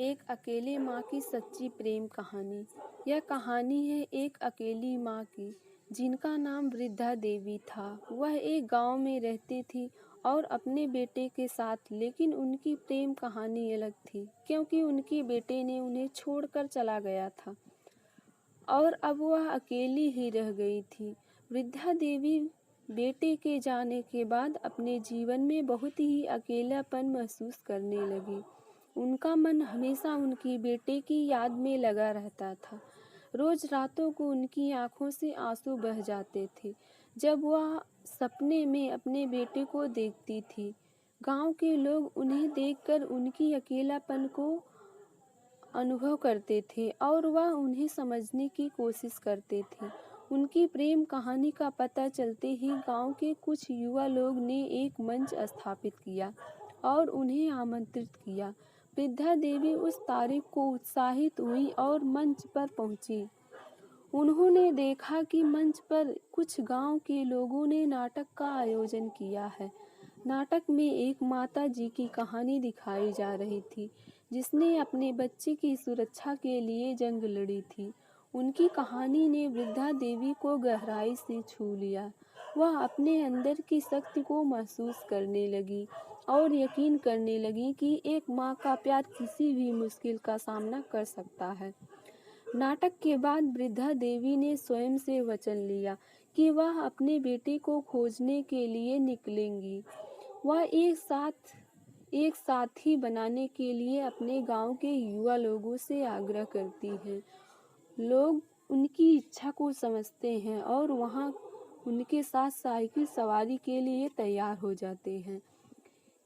एक अकेली माँ की सच्ची प्रेम कहानी। यह कहानी है एक अकेली माँ की जिनका नाम वृद्धा देवी था। वह एक गांव में रहती थी और अपने बेटे के साथ, लेकिन उनकी प्रेम कहानी अलग थी क्योंकि उनके बेटे ने उन्हें छोड़कर चला गया था और अब वह अकेली ही रह गई थी। वृद्धा देवी बेटे के जाने के बाद अपने जीवन में बहुत ही अकेलापन महसूस करने लगी। उनका मन हमेशा उनकी बेटे की याद में लगा रहता था। रोज रातों को उनकी आंखों से आंसू बह जाते थे जब वह सपने में अपने बेटे को देखती थी। गांव के लोग उन्हें देखकर उनकी अकेलापन को अनुभव करते थे और वह उन्हें समझने की कोशिश करते थे। उनकी प्रेम कहानी का पता चलते ही गांव के कुछ युवा लोग ने एक मंच स्थापित किया और उन्हें आमंत्रित किया। वृद्धा देवी उस तारीख को उत्साहित हुई और मंच पर पहुंची। उन्होंने देखा कि मंच पर कुछ गांव के लोगों ने नाटक का आयोजन किया है। नाटक में एक माता जी की कहानी दिखाई जा रही थी जिसने अपने बच्चे की सुरक्षा के लिए जंग लड़ी थी। उनकी कहानी ने वृद्धा देवी को गहराई से छू लिया। वह अपने अंदर की शक्ति को महसूस करने लगी और यकीन करने लगी कि एक माँ का प्यार किसी भी मुश्किल का सामना कर सकता है। नाटक के बाद वृद्धा देवी ने स्वयं से वचन लिया कि वह अपने बेटे को खोजने के लिए निकलेंगी। वह एक साथी बनाने के लिए अपने गांव के युवा लोगों से आग्रह करती हैं। लोग उनकी इच्छा को समझते हैं और वहां उनके साथ साइकिल सवारी के लिए तैयार हो जाते हैं।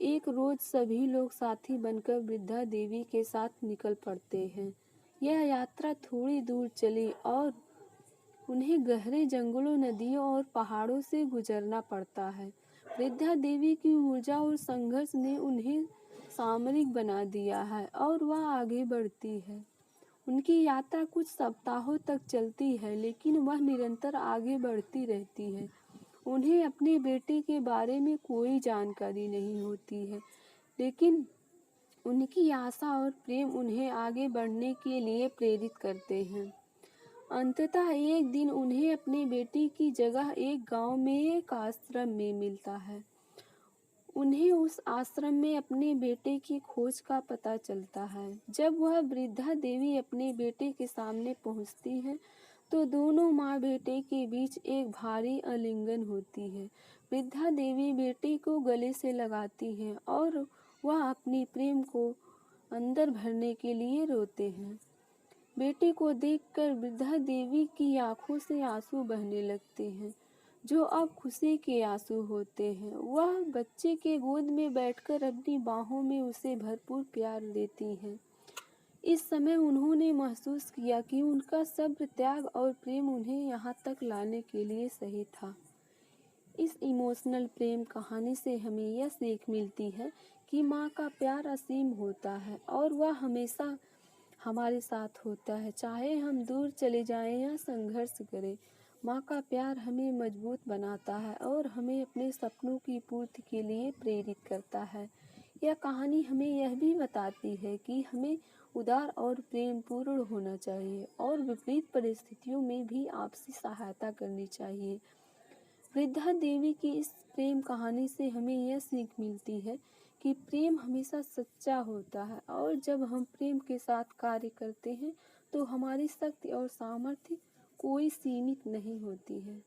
एक रोज सभी लोग साथी बनकर वृद्धा देवी के साथ निकल पड़ते हैं। यह यात्रा थोड़ी दूर चली और उन्हें गहरे जंगलों, नदियों और पहाड़ों से गुजरना पड़ता है। वृद्धा देवी की ऊर्जा और संघर्ष ने उन्हें सामरिक बना दिया है और वह आगे बढ़ती है। उनकी यात्रा कुछ सप्ताहों तक चलती है, लेकिन वह निरंतर आगे बढ़ती रहती है। उन्हें अपने बेटे के बारे में कोई जानकारी नहीं होती है, लेकिन उनकी आशा और प्रेम उन्हें आगे बढ़ने के लिए प्रेरित करते हैं। अंततः एक दिन उन्हें अपने बेटे की जगह एक गांव में एक आश्रम में मिलता है। उन्हें उस आश्रम में अपने बेटे की खोज का पता चलता है। जब वह वृद्धा देवी अपने बेटे के सामने पहुंचती है तो दोनों माँ बेटे के बीच एक भारी आलिंगन होती है। वृद्धा देवी बेटे को गले से लगाती है और वह अपनी प्रेम को अंदर भरने के लिए रोते हैं। बेटे को देखकर वृद्धा देवी की आंखों से आंसू बहने लगते हैं, जो अब खुशी के आंसू होते हैं। वह बच्चे के गोद में बैठकर अपनी बाहों में उसे भरपूर प्यार देती हैं। इस समय उन्होंने महसूस किया कि उनका सब्र, त्याग और प्रेम उन्हें यहाँ तक लाने के लिए सही था। इस इमोशनल प्रेम कहानी से हमें यह सीख मिलती है कि माँ का प्यार असीम होता है और वह हमेशा हमारे साथ होता है, चाहे हम दूर चले जाएं या संघर्ष करें। माँ का प्यार हमें मजबूत बनाता है और हमें अपने सपनों की पूर्ति के लिए प्रेरित करता है। यह कहानी हमें यह भी बताती है कि हमें उदार और प्रेम पूर्ण होना चाहिए और विपरीत परिस्थितियों में भी आपसी सहायता करनी चाहिए। वृद्धा देवी की इस प्रेम कहानी से हमें यह सीख मिलती है कि प्रेम हमेशा सच्चा होता है और जब हम प्रेम के साथ कार्य करते हैं तो हमारी शक्ति और सामर्थ्य कोई सीमित नहीं होती है।